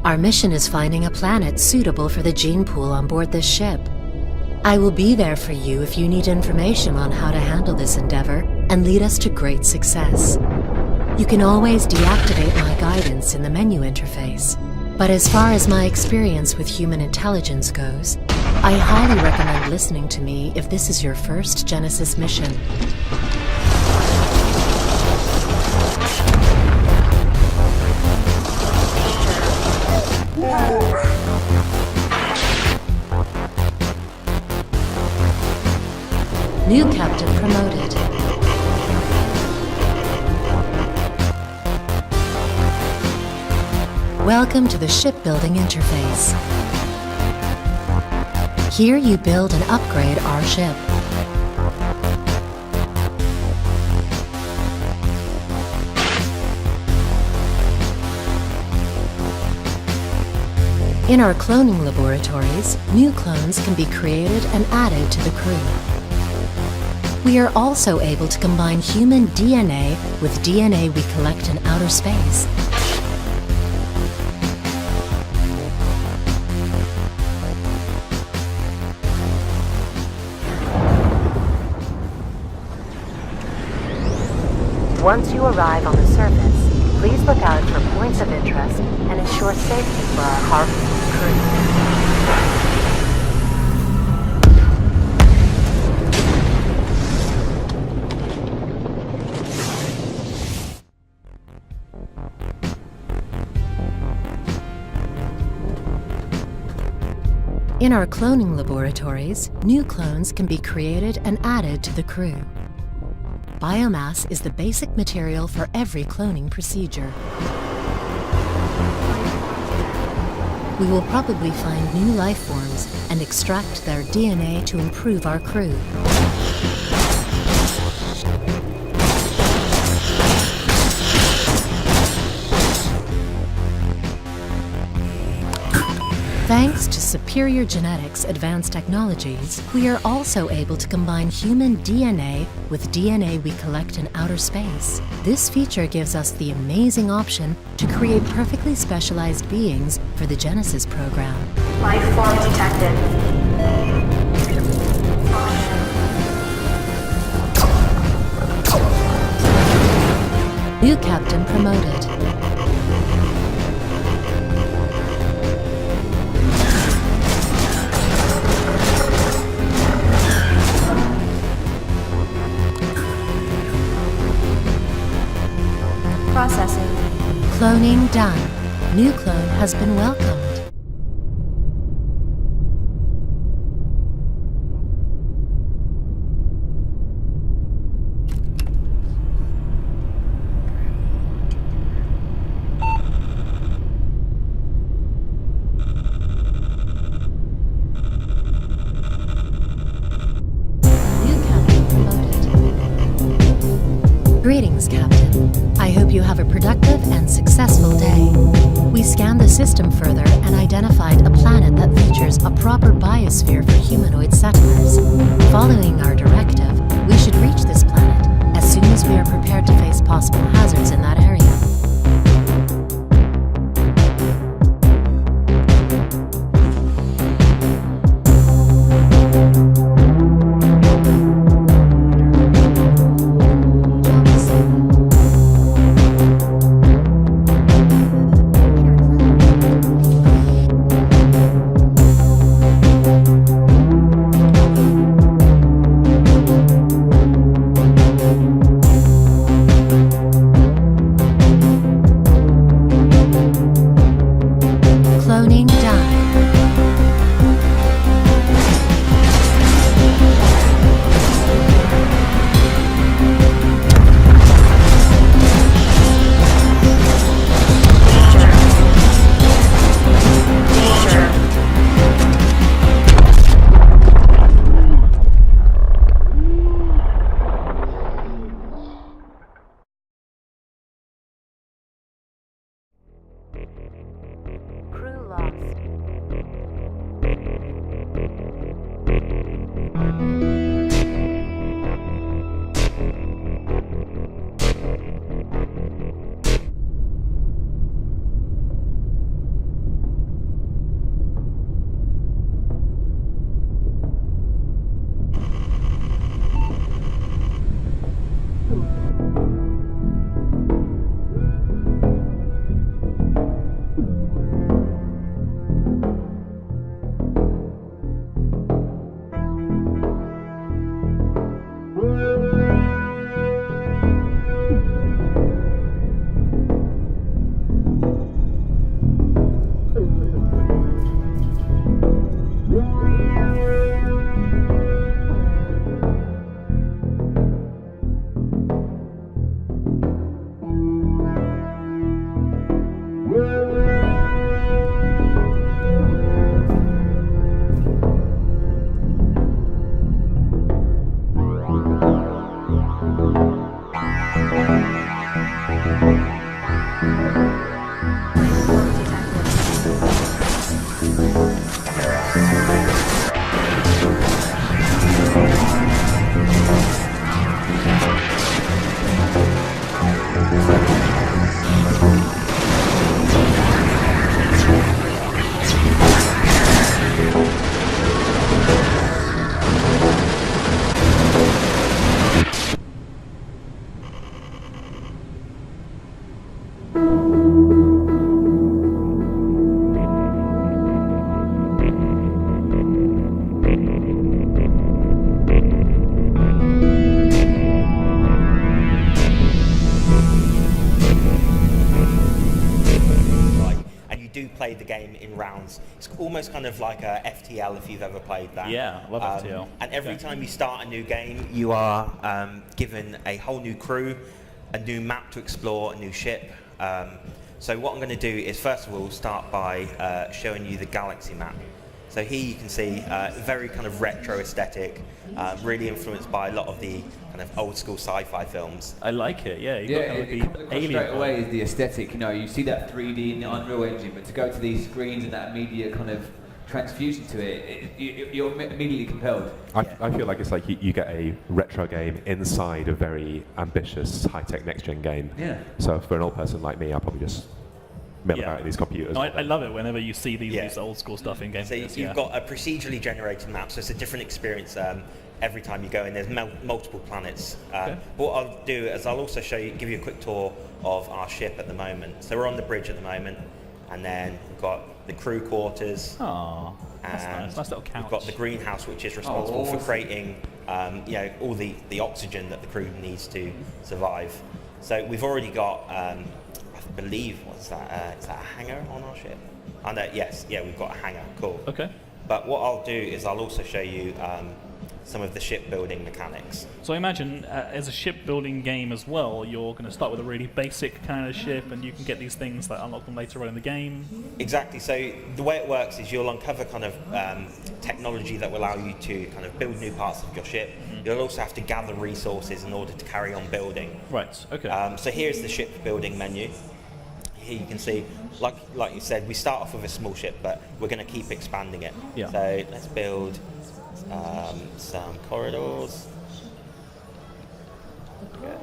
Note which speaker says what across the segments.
Speaker 1: Our mission is finding a planet suitable for the gene pool on board this ship. I will be there for you if you need information on how to handle this endeavor and lead us to great success. You can always deactivate my guidance in the menu interface, but as far as my experience with human intelligence goes, I highly recommend listening to me if this is your first Genesis mission. New captain promoted. Welcome to the shipbuilding interface. Here you build and upgrade our ship. In our cloning laboratories, new clones can be created and added to the crew. We are also able to combine human DNA with DNA we collect in outer space. Once you arrive on the surface, please look out for points of interest and ensure safety for our harvesting crew. In our cloning laboratories, new clones can be created and added to the crew. Biomass is the basic material for every cloning procedure. We will probably find new life forms and extract their DNA to improve our crew. Thanks to superior genetics advanced technologies, we are also able to combine human DNA with DNA we collect in outer space. This feature gives us the amazing option to create perfectly specialized beings for the Genesis program.
Speaker 2: Life form detected.
Speaker 1: New captain promoted.
Speaker 2: Processing.
Speaker 1: Cloning done. New clone has been welcomed. New captain promoted. Greetings, Captain. I hope you have a productive and successful day. We scanned the system further and identified a planet that features a proper biosphere for humanoid settlers. Following our directive, we should reach this planet as soon as we are prepared to face possible hazards in that area.
Speaker 3: play the game in rounds. It's almost kind of like a FTL if you've ever played that.
Speaker 4: Yeah, I love FTL.
Speaker 3: And every time you start a new game, you are given a whole new crew, a new map to explore, a new ship. So what I'm going to do is first of all start by showing you the galaxy map. So here you can see very kind of retro aesthetic, really influenced by a lot of the kind of old school sci-fi films.
Speaker 4: I like it, yeah.
Speaker 5: It comes across straight away is the aesthetic. You know, you see that 3D in the Unreal Engine, but to go to these screens and that immediate kind of transfusion to it, you're immediately compelled.
Speaker 6: I feel like it's like you get a retro game inside a very ambitious, high-tech next-gen game.
Speaker 5: Yeah.
Speaker 6: So for an old person like me, I'll probably just mill about these computers.
Speaker 4: No, I love it whenever you see these old school stuff in games.
Speaker 3: So you've got a procedurally generated map, so it's a different experience every time you go in. There's multiple planets. But what I'll do is I'll also give you a quick tour of our ship at the moment. So we're on the bridge at the moment, and then we've got the crew quarters.
Speaker 4: Oh, that's nice. Nice little couch.
Speaker 3: We've got the greenhouse, which is responsible for creating all the oxygen that the crew needs to survive. So we've already got, I believe, what's that? Is that a hangar on our ship? Oh, no, yes, yeah, we've got a hangar. Cool.
Speaker 4: Okay.
Speaker 3: But what I'll do is I'll also show you some of the shipbuilding mechanics.
Speaker 4: So I imagine as a shipbuilding game as well, you're going to start with a really basic kind of ship, and you can get these things that unlock them later on in the game.
Speaker 3: Exactly. So the way it works is you'll uncover kind of technology that will allow you to kind of build new parts of your ship. You'll also have to gather resources in order to carry on building.
Speaker 4: Right. Okay.
Speaker 3: So here's the shipbuilding menu. Here you can see, like you said, we start off with a small ship, but we're going to keep expanding it.
Speaker 4: Yeah.
Speaker 3: So let's build some corridors. Good.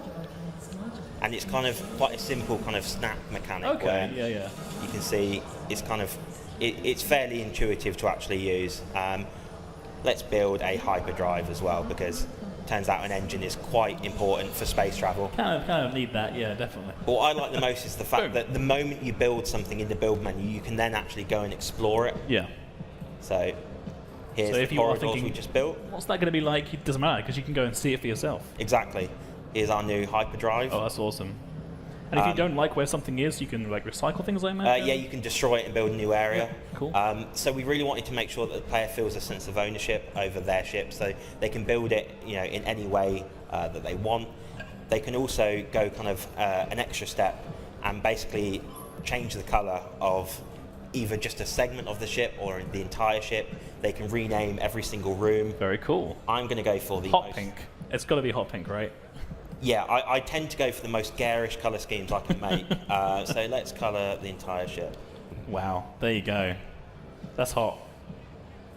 Speaker 3: And it's kind of quite a simple kind of snap mechanic where you can see it's kind of it's fairly intuitive to actually use. Let's build a hyperdrive as well, because it turns out an engine is quite important for space travel.
Speaker 4: Kind of need that, yeah, definitely.
Speaker 3: What I like the most is the fact that the moment you build something in the build menu, you can then actually go and explore it.
Speaker 4: Yeah.
Speaker 3: So here's the corridors we just built.
Speaker 4: What's that going to be like? It doesn't matter, because you can go and see it for yourself.
Speaker 3: Exactly. Here's our new hyperdrive.
Speaker 4: Oh, that's awesome. And if you don't like where something is, you can like recycle things, I imagine?
Speaker 3: Yeah, you can destroy it and build a new area.
Speaker 4: Yeah, cool.
Speaker 3: So we really wanted to make sure that the player feels a sense of ownership over their ship, so they can build it, in any way that they want. They can also go kind of an extra step and basically change the colour of either just a segment of the ship or the entire ship. They can rename every single room.
Speaker 4: Very cool.
Speaker 3: I'm going to go for the
Speaker 4: hot pink. It's got to be hot pink, right?
Speaker 3: Yeah, I tend to go for the most garish colour schemes I can make. So let's colour the entire ship.
Speaker 4: Wow, there you go. That's hot.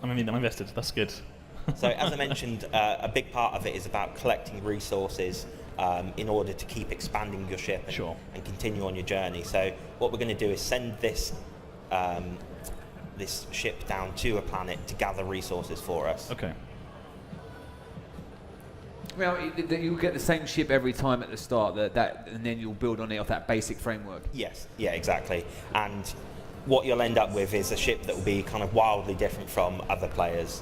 Speaker 4: I'm invested. That's good.
Speaker 3: So as I mentioned, a big part of it is about collecting resources in order to keep expanding your ship and continue on your journey. So what we're going to do is send this this ship down to a planet to gather resources for us.
Speaker 4: Okay.
Speaker 5: Well, you'll get the same ship every time at the start, and then you'll build on it off that basic framework.
Speaker 3: Yes, yeah, exactly. And what you'll end up with is a ship that will be kind of wildly different from other players.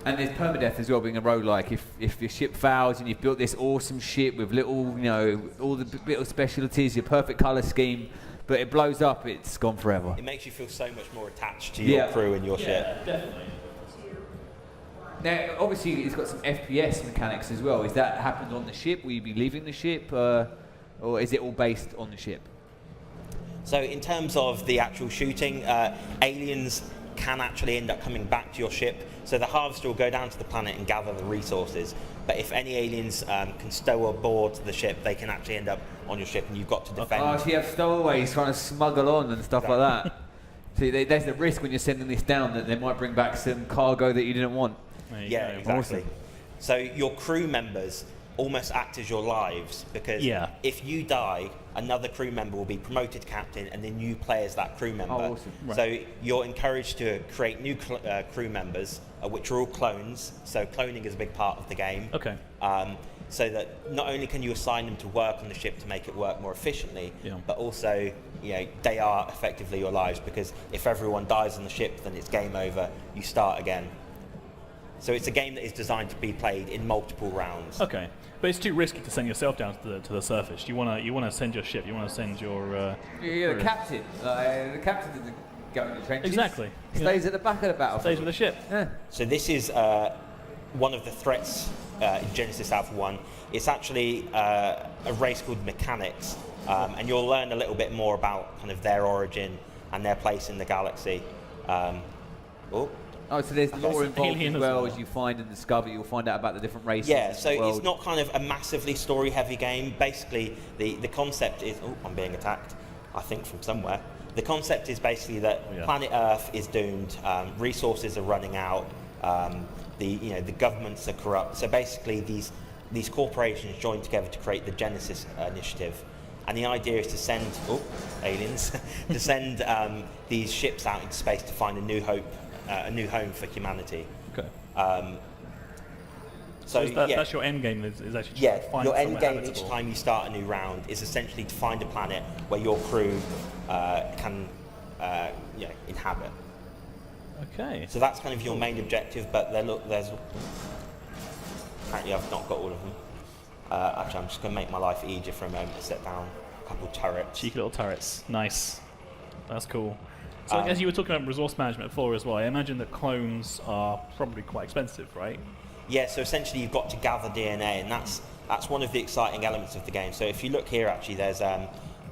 Speaker 5: And there's permadeath as well, being a roguelike. If your ship fails and you've built this awesome ship with little, all the little specialties, your perfect colour scheme, but it blows up, it's gone forever.
Speaker 3: It makes you feel so much more attached to your crew and your ship.
Speaker 4: Yeah, definitely.
Speaker 5: Now, obviously, it's got some FPS mechanics as well. Is that happened on the ship? Will you be leaving the ship, or is it all based on the ship?
Speaker 3: So in terms of the actual shooting, aliens can actually end up coming back to your ship. So the harvester will go down to the planet and gather the resources. But if any aliens can stow aboard the ship, they can actually end up on your ship, and you've got to defend.
Speaker 5: Oh, so you have stowaways trying to smuggle on and stuff like that. See, there's the risk when you're sending this down that they might bring back some cargo that you didn't want.
Speaker 3: Yeah, exactly.
Speaker 5: Awesome.
Speaker 3: So your crew members almost act as your lives, because if you die, another crew member will be promoted to captain, and then you play as that crew member.
Speaker 5: Oh, awesome.
Speaker 3: Right. So you're encouraged to create new crew members, which are all clones. So cloning is a big part of the game.
Speaker 4: Okay.
Speaker 3: So that not only can you assign them to work on the ship to make it work more efficiently, but also they are effectively your lives, because if everyone dies on the ship, then it's game over. You start again. So it's a game that is designed to be played in multiple rounds.
Speaker 4: Okay, but it's too risky to send yourself down to the surface. You want to send your ship. You want to send your.
Speaker 5: The captain. The captain Go in the trenches.
Speaker 4: Exactly.
Speaker 5: Stays at the back of the battlefield.
Speaker 4: Stays with the ship.
Speaker 5: Yeah.
Speaker 3: So this is one of the threats in Genesis Alpha 1. It's actually a race called Mechanics, and you'll learn a little bit more about kind of their origin and their place in the galaxy.
Speaker 5: Oh, so there's lore involved
Speaker 4: Alien
Speaker 5: as
Speaker 4: as
Speaker 5: well
Speaker 4: well.
Speaker 5: as you find and discover. You'll find out about the different races.
Speaker 3: Yeah,
Speaker 5: in
Speaker 3: so
Speaker 5: the world.
Speaker 3: it's not kind of a massively story-heavy game. Basically, the concept is... Oh, I'm being attacked, I think, from somewhere. The concept is basically that planet Earth is doomed, resources are running out, the governments are corrupt. So basically, these corporations join together to create the Genesis Initiative. And the idea is to send aliens to send these ships out into space to find a new home for humanity.
Speaker 4: Okay.
Speaker 3: So
Speaker 4: that's your end game. Is actually
Speaker 3: yeah,
Speaker 4: to find
Speaker 3: your end
Speaker 4: somewhere
Speaker 3: game
Speaker 4: habitable.
Speaker 3: each time you start a new round is essentially to find a planet where your crew can inhabit.
Speaker 4: Okay.
Speaker 3: So that's kind of your main objective. But there's apparently I've not got all of them. Actually, I'm just going to make my life easier for a moment to set down a couple of turrets.
Speaker 4: Cheeky little turrets. Nice. That's cool. So I guess you were talking about resource management before as well. I imagine that clones are probably quite expensive, right?
Speaker 3: Yeah, so essentially you've got to gather DNA, and that's one of the exciting elements of the game. So if you look here, actually, there's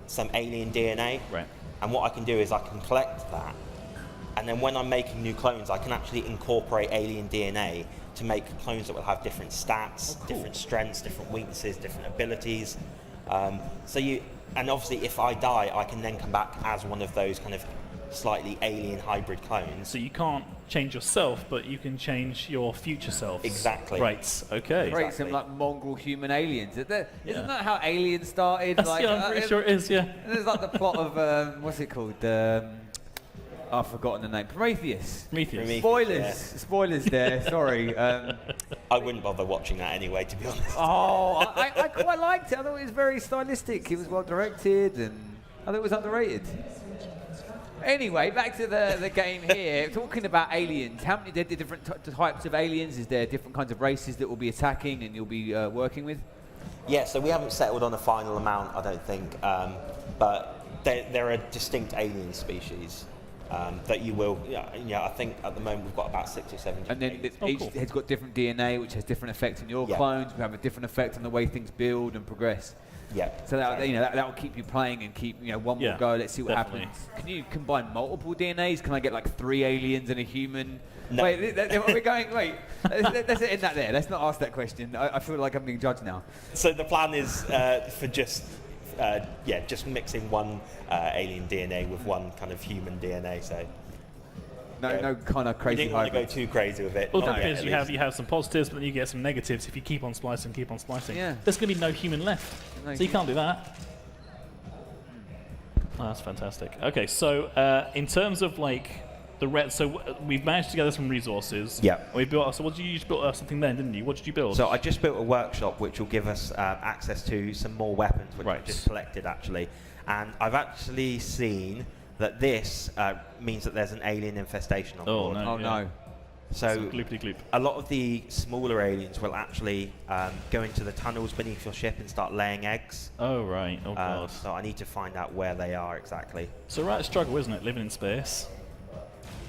Speaker 3: some alien DNA.
Speaker 4: Right.
Speaker 3: And what I can do is I can collect that, and then when I'm making new clones, I can actually incorporate alien DNA to make clones that will have different stats, different strengths, different weaknesses, different abilities. And obviously if I die, I can then come back as one of those kind of slightly alien hybrid clones.
Speaker 4: So you can't change yourself, but you can change your future selves.
Speaker 3: Exactly.
Speaker 4: Right. Okay.
Speaker 5: Create some like mongrel human aliens. Isn't that how Aliens started?
Speaker 4: That's, yeah, I'm pretty sure it is. Yeah.
Speaker 5: There's like the plot of what's it called? I've forgotten the name. Prometheus.
Speaker 4: Prometheus.
Speaker 5: Spoilers.
Speaker 3: Yeah.
Speaker 5: Spoilers there. Sorry.
Speaker 3: I wouldn't bother watching that anyway, to be honest.
Speaker 5: Oh, I quite liked it. I thought it was very stylistic. It was well directed, and I thought it was underrated. Anyway, back to the game here. Talking about aliens, how many different types of aliens? Is there different kinds of races that will be attacking and you'll be working with?
Speaker 3: Yeah, so we haven't settled on a final amount, I don't think, but there are distinct alien species that you will. I think at the moment we've got about 6 or 7.
Speaker 5: And then each has got different DNA, which has different effects on your clones. We have a different effect on the way things build and progress.
Speaker 3: Yeah.
Speaker 5: So that will keep you playing and keep one more go. Let's see what happens. Can you combine multiple DNAs? Can I get like 3 aliens and a human?
Speaker 3: No.
Speaker 5: Wait, we're going. Wait, let's end that there. Let's not ask that question. I feel like I'm being judged now.
Speaker 3: So the plan is for just mixing one alien DNA with one kind of human DNA. So
Speaker 5: no kind of
Speaker 3: we
Speaker 5: crazy.
Speaker 3: didn't want to go too crazy with it.
Speaker 4: Well,
Speaker 3: Not
Speaker 4: that
Speaker 3: yet,
Speaker 4: is
Speaker 3: at
Speaker 4: you
Speaker 3: least.
Speaker 4: have some positives, but then you get some negatives if you keep on splicing.
Speaker 5: Yeah.
Speaker 4: There's going to be no human left,
Speaker 5: No
Speaker 4: so you can't do that. Oh, that's fantastic. Okay, so in terms of like we've managed to gather some resources.
Speaker 3: Yeah.
Speaker 4: We built. So what did you just build something then, didn't you? What did you build?
Speaker 3: So I just built a workshop which will give us access to some more weapons, which I've just collected actually, and I've actually seen that this means that there's an alien infestation on board.
Speaker 5: No.
Speaker 3: So
Speaker 4: gloopity-gloop.
Speaker 3: a lot of the smaller aliens will actually go into the tunnels beneath your ship and start laying eggs.
Speaker 4: Oh right. Oh god.
Speaker 3: So I need to find out where they are exactly.
Speaker 4: So right struggle, isn't it, living in space?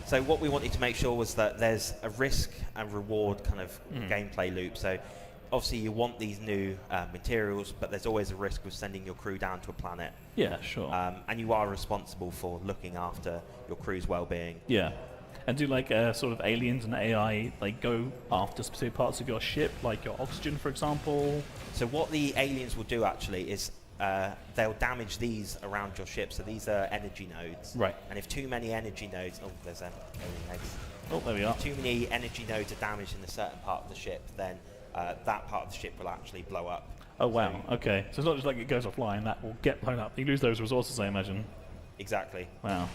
Speaker 3: So what we wanted to make sure was that there's a risk and reward kind of gameplay loop. So obviously you want these new materials, but there's always a risk of sending your crew down to a planet.
Speaker 4: Yeah, sure.
Speaker 3: And you are responsible for looking after your crew's well-being.
Speaker 4: Yeah. And do like sort of aliens and AI like go after specific parts of your ship, like your oxygen, for example?
Speaker 3: So what the aliens will do actually is they'll damage these around your ship. So these are energy nodes.
Speaker 4: Right.
Speaker 3: And if too many energy nodes, there's alien eggs.
Speaker 4: Oh, there we are.
Speaker 3: If too many energy nodes are damaged in a certain part of the ship, then that part of the ship will actually blow up.
Speaker 4: Oh wow. Okay. So it's not just like it goes offline; that will get blown up. You lose those resources, I imagine.
Speaker 3: Exactly.
Speaker 4: Wow.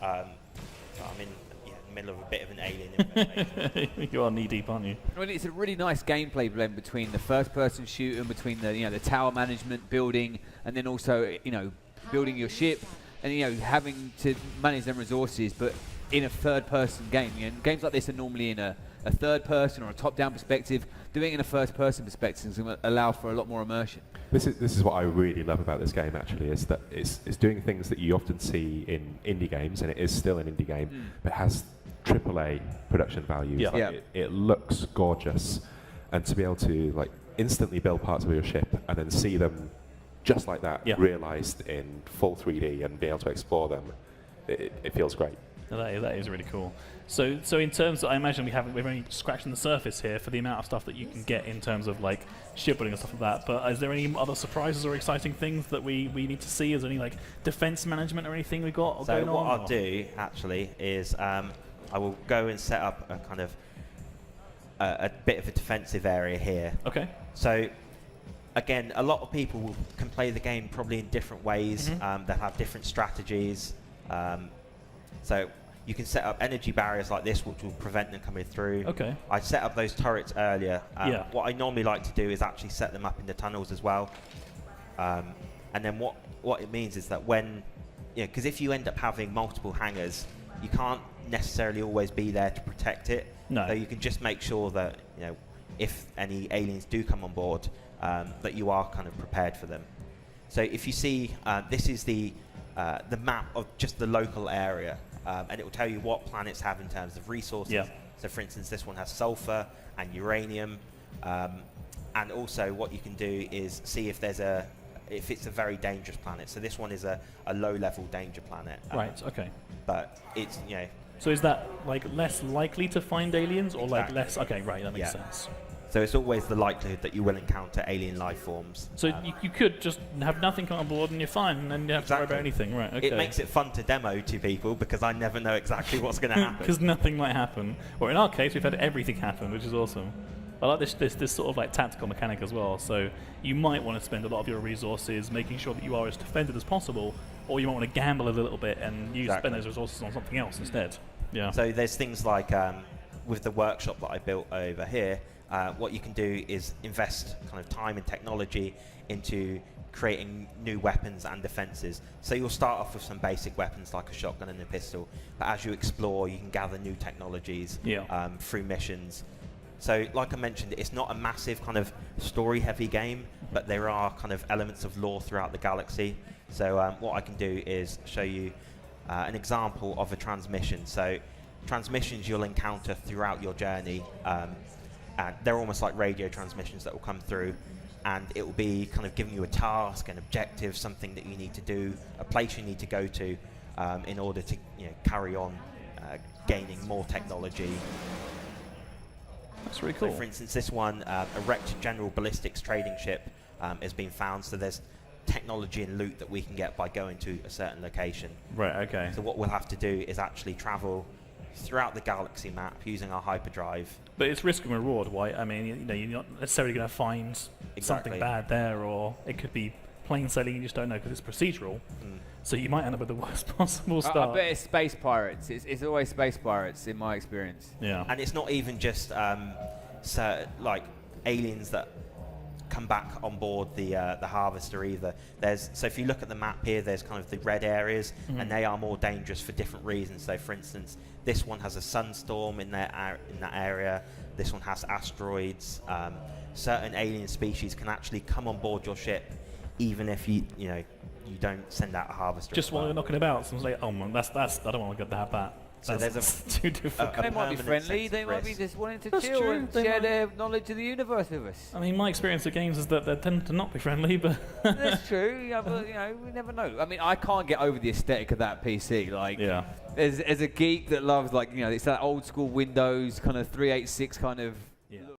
Speaker 3: So I'm in the middle of a bit of an alien infestation.
Speaker 4: You are knee deep, aren't you?
Speaker 5: Well, it's a really nice gameplay blend between the first-person shooter, between the tower management, building, and then also building your ship, and having to manage them resources, but in a third-person game. Games like this are normally in a a third person or a top-down perspective. Doing it in a first-person perspective is going to allow for a lot more immersion.
Speaker 6: This is what I really love about this game. Actually, is that it's doing things that you often see in indie games, and it is still an indie game, but has AAA production values.
Speaker 4: Yeah.
Speaker 6: Like it looks gorgeous, and to be able to like instantly build parts of your ship and then see them just like that realized in full 3D and be able to explore them, it feels great.
Speaker 4: That is really cool. So in terms of, I imagine we're only scratching the surface here for the amount of stuff that you can get in terms of like shipbuilding and stuff like that. But is there any other surprises or exciting things that we need to see? Is there any like defense management or anything we got going on?
Speaker 3: So what I'll do actually is I will go and set up a kind of a bit of a defensive area here.
Speaker 4: Okay.
Speaker 3: So again, a lot of people can play the game probably in different ways. They'll have different strategies. So you can set up energy barriers like this, which will prevent them coming through.
Speaker 4: Okay.
Speaker 3: I set up those turrets earlier. What I normally like to do is actually set them up in the tunnels as well. And then what it means is that when, because if you end up having multiple hangars, you can't necessarily always be there to protect it.
Speaker 4: No.
Speaker 3: So you can just make sure that, if any aliens do come on board, that you are kind of prepared for them. So if you see, this is the map of just the local area, and it will tell you what planets have in terms of resources.
Speaker 4: Yeah.
Speaker 3: So for instance, this one has sulfur and uranium, and also what you can do is see if it's a very dangerous planet. So this one is a low-level danger planet.
Speaker 4: Right. Okay.
Speaker 3: But it's
Speaker 4: So is that like less likely to find aliens, or like
Speaker 3: Exactly.
Speaker 4: less? Okay, right, that makes sense.
Speaker 3: So it's always the likelihood that you will encounter alien life forms.
Speaker 4: So you could just have nothing come on board and you're fine, and then you don't have to worry about anything, right? Okay.
Speaker 3: It makes it fun to demo to people because I never know exactly what's going to happen.
Speaker 4: Because nothing might happen. Or in our case, we've had everything happen, which is awesome. I like this sort of like tactical mechanic as well. So you might want to spend a lot of your resources making sure that you are as defended as possible, or you might want to gamble a little bit and spend those resources on something else instead. Yeah.
Speaker 3: So there's things like with the workshop that I built over here, what you can do is invest kind of time and technology into creating new weapons and defenses. So you'll start off with some basic weapons like a shotgun and a pistol, but as you explore, you can gather new technologies through missions. So like I mentioned, it's not a massive kind of story-heavy game, but there are kind of elements of lore throughout the galaxy. So what I can do is show you an example of a transmission. So transmissions you'll encounter throughout your journey, and they're almost like radio transmissions that will come through, and it will be kind of giving you a task, an objective, something that you need to do, a place you need to go to in order to carry on gaining more technology.
Speaker 4: That's really cool.
Speaker 3: So for instance, this one, a wrecked general ballistics trading ship has been found, so there's technology and loot that we can get by going to a certain location.
Speaker 4: Right, okay.
Speaker 3: So what we'll have to do is actually travel throughout the galaxy map using our hyperdrive.
Speaker 4: But it's risk and reward, right? I mean, you're not necessarily going to find something bad there, or it could be plain sailing, you just don't know because it's procedural. So you might end up with the worst possible start.
Speaker 5: I bet it's space pirates. It's always space pirates in my experience.
Speaker 4: Yeah.
Speaker 3: And it's not even just like aliens that come back on board the harvester either. So if you look at the map here, there's kind of the red areas, and they are more dangerous for different reasons. So for instance, this one has a sunstorm in that area. This one has asteroids. Certain alien species can actually come on board your ship, even if you don't send out a harvester.
Speaker 4: Just while you're knocking about, someone's like, "Oh man, that's I don't want to have that."
Speaker 3: So
Speaker 4: That's too difficult.
Speaker 5: They might be
Speaker 3: permanent
Speaker 5: friendly.
Speaker 3: sense
Speaker 5: They
Speaker 3: of
Speaker 5: might be
Speaker 3: risk.
Speaker 5: just wanting to
Speaker 4: That's
Speaker 5: chill
Speaker 4: true.
Speaker 5: and
Speaker 4: They
Speaker 5: share
Speaker 4: might-
Speaker 5: their knowledge of the universe with us.
Speaker 4: I mean, my experience of games is that they tend to not be friendly, but
Speaker 5: That's true. Yeah, but we never know. I mean, I can't get over the aesthetic of that PC. Like,
Speaker 4: yeah.
Speaker 5: as a geek that loves it's that old school Windows kind of 386 kind of